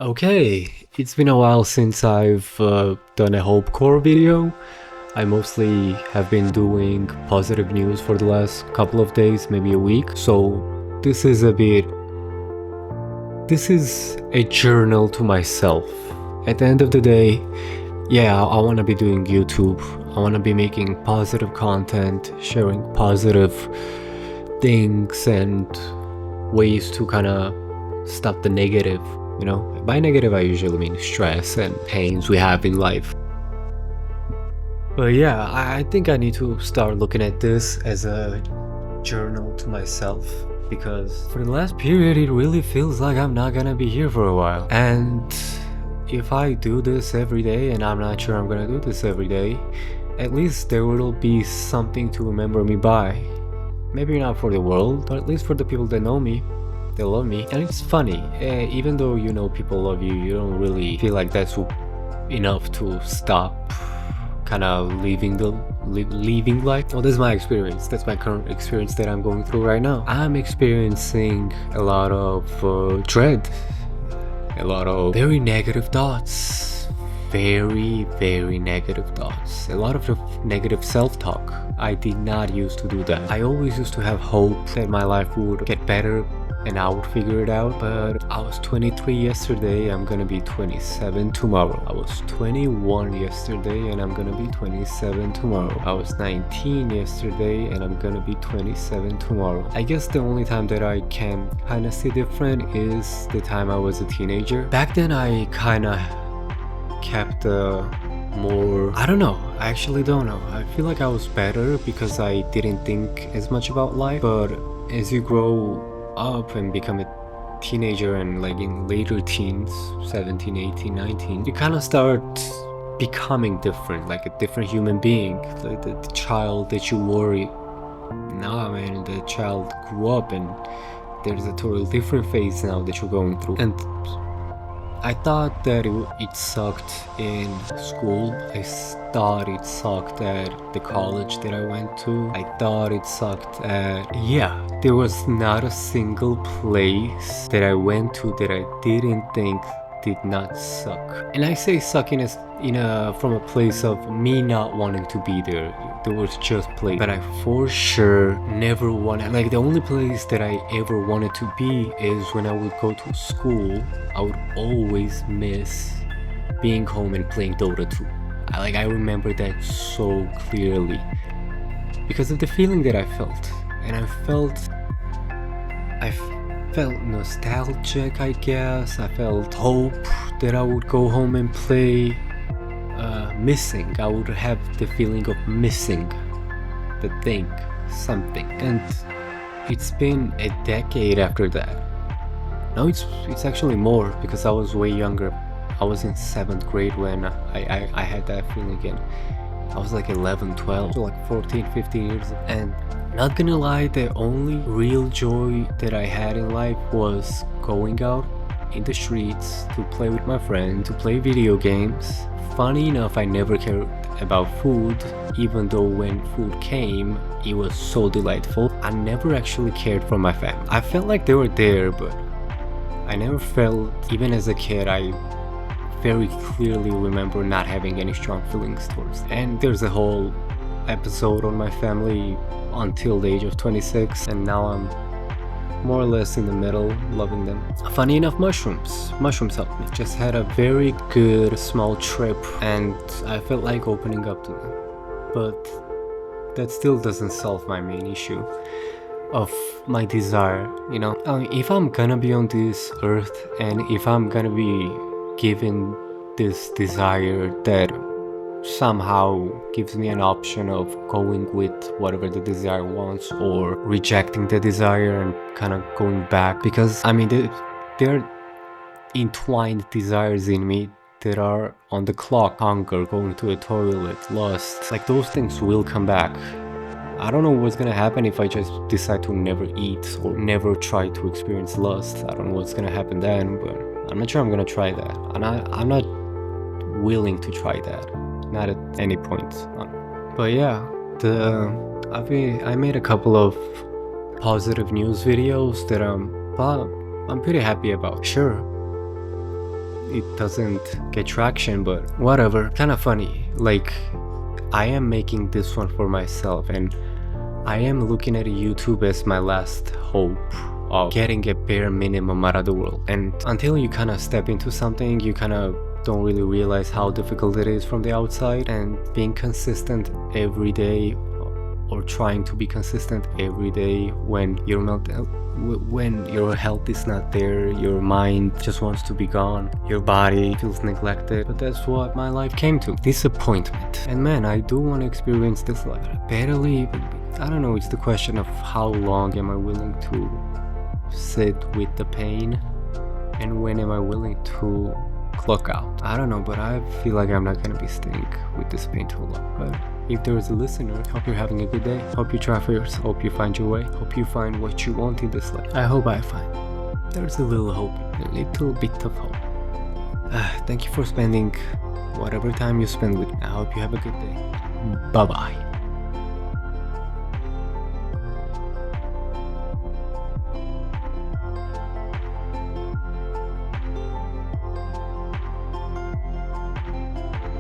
Okay, it's been a while since I've done a Hopecore video. I mostly have been doing positive news for the last couple of days, maybe a week. So this is a journal to myself. At the end of the day, yeah, I want to be doing YouTube. I want to be making positive content, sharing positive things and ways to kind of stop the negative. By negative I usually mean stress and pains we have in life. But yeah, I think I need to start looking at this as a journal to myself, because for the last period it really feels like I'm not gonna be here for a while. And if I do this every day, and I'm not sure I'm gonna do this every day, at least there will be something to remember me by. Maybe not for the world, but at least for the people that know me. They love me. And it's funny, even though you know people love you, you don't really feel like that's enough to stop kind of living life. Well, this is my experience. That's my current experience that I'm going through right now. I'm experiencing a lot of dread, a lot of very negative thoughts, very negative thoughts, a lot of negative self-talk. I did not used to do that. I always used to have hope that my life would get better and I would figure it out. But I was 23 yesterday, I'm gonna be 27 tomorrow. I was 21 yesterday and I'm gonna be 27 tomorrow. I was 19 yesterday and I'm gonna be 27 tomorrow. I guess the only time that I can kind of see different is the time I was a teenager. Back then I kind of kept more, I don't know, I actually don't know. I feel like I was better because I didn't think as much about life. But as you grow up and become a teenager, and like in later teens, 17, 18, 19, you kind of start becoming different, like a different human being. Like the child that you worry. Nah, man, the child grew up and there's a totally different phase now that you're going through. And I thought that it sucked in school. I thought it sucked at the college that I went to. I thought it sucked at... Yeah, there was not a single place that I went to that I didn't think did not suck. And I say suck from a place of me not wanting to be there. There was just place, but I for sure never wanted, like the only place that I ever wanted to be is when I would go to school. I would always miss being home and playing Dota 2. I remember that so clearly because of the feeling that I felt. And I felt nostalgic, I guess. I felt hope that I would go home and play. Missing. I would have the feeling of missing the thing, something. And it's been a decade after that. No, it's actually more, because I was way younger. I was in 7th grade when I had that feeling again. I was like 11, 12, so like 14, 15 years. And not gonna lie, the only real joy that I had in life was going out in the streets to play with my friends, to play video games. Funny enough, I never cared about food, even though when food came, it was so delightful. I never actually cared for my family. I felt like they were there, but I never felt, even as a kid, I very clearly remember not having any strong feelings towards them. And there's a whole episode on my family until the age of 26, and now I'm more or less in the middle, loving them. Funny enough, mushrooms helped me. Just had a very good small trip and I felt like opening up to them. But that still doesn't solve my main issue of my desire, if I'm gonna be on this earth and if I'm gonna be given this desire that somehow gives me an option of going with whatever the desire wants or rejecting the desire and kind of going back, because there are entwined desires in me that are on the clock: hunger, going to a toilet, lust. Like those things will come back. I don't know what's gonna happen if I just decide to never eat or never try to experience lust. I don't know what's gonna happen then, but I'm not sure I'm gonna try that. And I'm not willing to try that. Not at any point. But yeah, I made a couple of positive news videos that I'm pretty happy about. Sure, it doesn't get traction, but whatever. Kind of funny. Like, I am making this one for myself, and I am looking at YouTube as my last hope of getting a bare minimum out of the world. And until you kind of step into something, you kind of don't really realize how difficult it is from the outside. And being consistent every day, or trying to be consistent every day when your health is not there, your mind just wants to be gone, your body feels neglected. But that's what my life came to, disappointment. And man, I do want to experience this life. I don't know, it's the question of how long am I willing to sit with the pain, and when am I willing to clock out. I don't know, but I feel like I'm not gonna be staying with this pain too long. But if there is a listener, hope you're having a good day. Hope you try for yourself. Hope you find your way. Hope you find what you want in this life. I hope I find. There's a little hope, a little bit of hope. Thank you for spending whatever time you spend with me. I hope you have a good day. Bye bye.